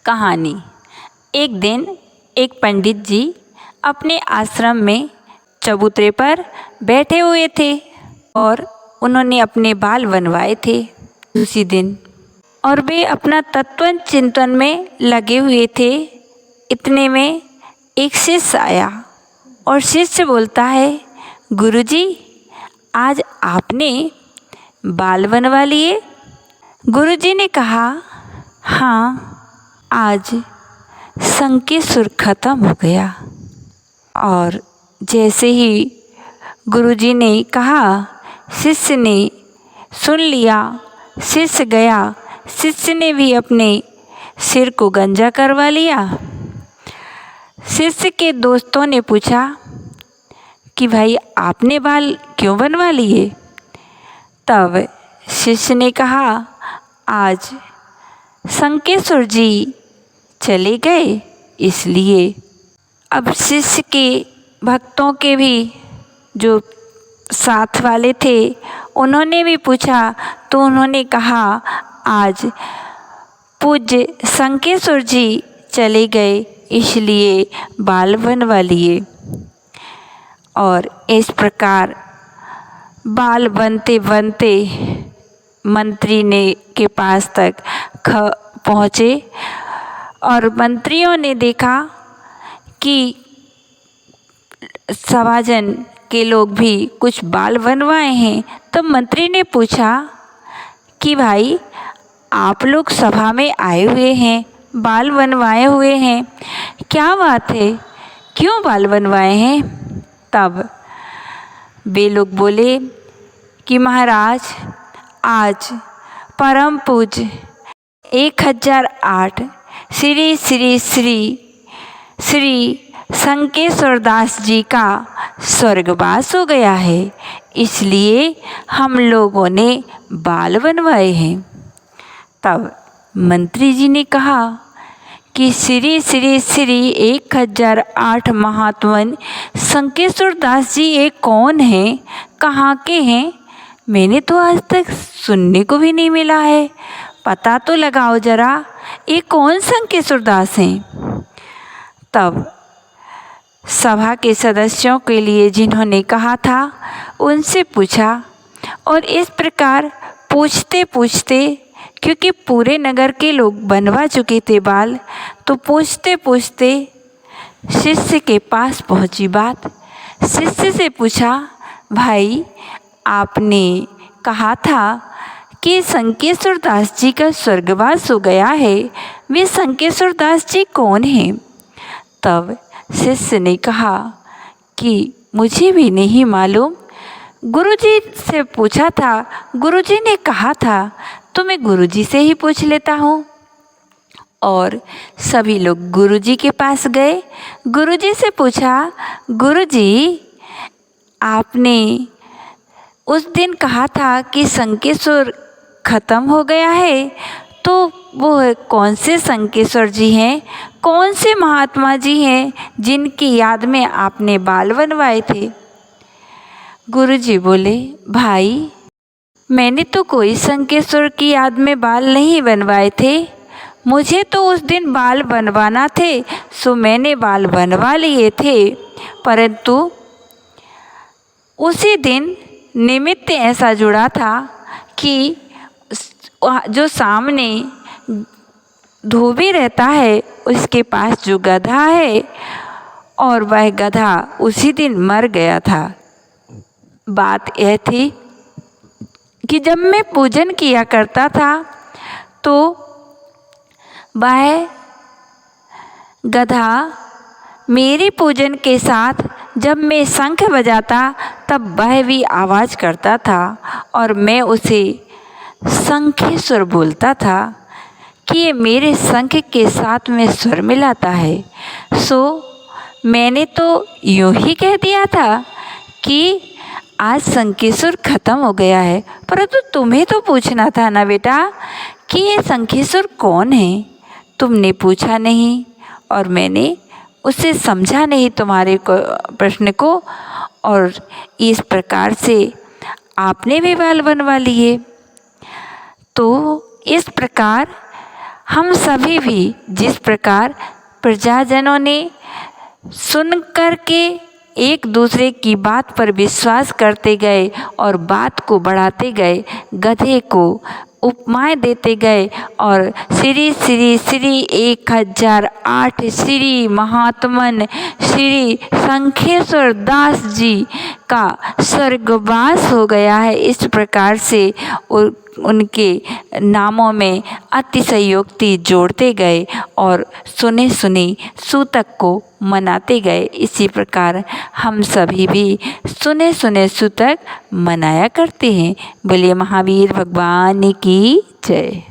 कहानी। एक दिन एक पंडित जी अपने आश्रम में चबूतरे पर बैठे हुए थे और उन्होंने अपने बाल बनवाए थे उसी दिन, और वे अपना तत्व चिंतन में लगे हुए थे। इतने में एक शिष्य आया और शिष्य बोलता है, गुरुजी, आज आपने बाल बनवा लिए? गुरुजी ने कहा, हाँ, आज संकेश्वर खत्म हो गया। और जैसे ही गुरुजी ने कहा, शिष्य ने सुन लिया। शिष्य गया, शिष्य ने भी अपने सिर को गंजा करवा लिया। शिष्य के दोस्तों ने पूछा कि भाई आपने बाल क्यों बनवा लिए? तब शिष्य ने कहा, आज संकेश्वर जी चले गए इसलिए। अब शिष्य के भक्तों के भी जो साथ वाले थे उन्होंने भी पूछा, तो उन्होंने कहा, आज पूज्य संकेश्वर जी चले गए इसलिए बाल बनवा लिए। और इस प्रकार बाल बनते बनते मंत्री ने के पास तक पहुँचे और मंत्रियों ने देखा कि सभाजन के लोग भी कुछ बाल बनवाए हैं। तो मंत्री ने पूछा कि भाई आप लोग सभा में आए हुए हैं, बाल बनवाए हुए हैं, क्या बात है, क्यों बाल बनवाए हैं? तब वे लोग बोले कि महाराज, आज परम पूज्य 1008 श्री श्री श्री श्री संकेश्वर दास जी का स्वर्गवास हो गया है, इसलिए हम लोगों ने बाल बनवाए हैं। तब मंत्री जी ने कहा कि श्री श्री श्री 1008 महात्मन संकेश्वर दास जी ये कौन हैं, कहाँ के हैं? मैंने तो आज तक सुनने को भी नहीं मिला है, पता तो लगाओ जरा, ये कौन संकेश्वर दास हैं? तब सभा के सदस्यों के लिए जिन्होंने कहा था उनसे पूछा, और इस प्रकार पूछते पूछते, क्योंकि पूरे नगर के लोग बनवा चुके थे बाल, तो पूछते पूछते शिष्य के पास पहुंची बात। शिष्य से पूछा, भाई आपने कहा था कि संकेश्वर दास जी का स्वर्गवास हो गया है, वे संकेश्वर दास जी कौन हैं? तब शिष्य ने कहा कि मुझे भी नहीं मालूम, गुरुजी से पूछा था, गुरुजी ने कहा था तो मैं गुरुजी से ही पूछ लेता हूँ। और सभी लोग गुरुजी के पास गए, गुरुजी से पूछा, गुरुजी आपने उस दिन कहा था कि संकेश्वर खत्म हो गया है, तो वो कौन से संकेश्वर जी हैं, कौन से महात्मा जी हैं जिनकी याद में आपने बाल बनवाए थे? गुरुजी बोले, भाई मैंने तो कोई संकेश्वर की याद में बाल नहीं बनवाए थे, मुझे तो उस दिन बाल बनवाना थे सो मैंने बाल बनवा लिए थे, परंतु उसी दिन निमित्त ऐसा जुड़ा था कि जो सामने धोबी रहता है उसके पास जो गधा है, और वह गधा उसी दिन मर गया था। बात यह थी कि जब मैं पूजन किया करता था तो वह गधा मेरी पूजन के साथ जब मैं शंख बजाता तब वह भी आवाज़ करता था, और मैं उसे संकेश्वर बोलता था कि ये मेरे शंख के साथ में स्वर मिलाता है। सो मैंने तो यूँ ही कह दिया था कि आज संकेश्वर खत्म हो गया है, परंतु तुम्हें तो पूछना था ना बेटा कि ये संकेश्वर कौन है? तुमने पूछा नहीं और मैंने उससे समझा नहीं तुम्हारे प्रश्न को, और इस प्रकार से आपने भी बाल बनवा लिए। तो इस प्रकार हम सभी भी जिस प्रकार प्रजाजनों ने सुन कर के एक दूसरे की बात पर विश्वास करते गए और बात को बढ़ाते गए, गधे को उपमाएं देते गए और श्री श्री श्री 1008 श्री महात्मन श्री शंखेश्वर दास जी का स्वर्गवास हो गया है। इस प्रकार से उनके नामों में अतिशयोक्ति जोड़ते गए और सुने सुने सूतक को मनाते गए। इसी प्रकार हम सभी भी सुने सुने सूतक मनाया करते हैं। बोलिए महावीर भगवान की जय।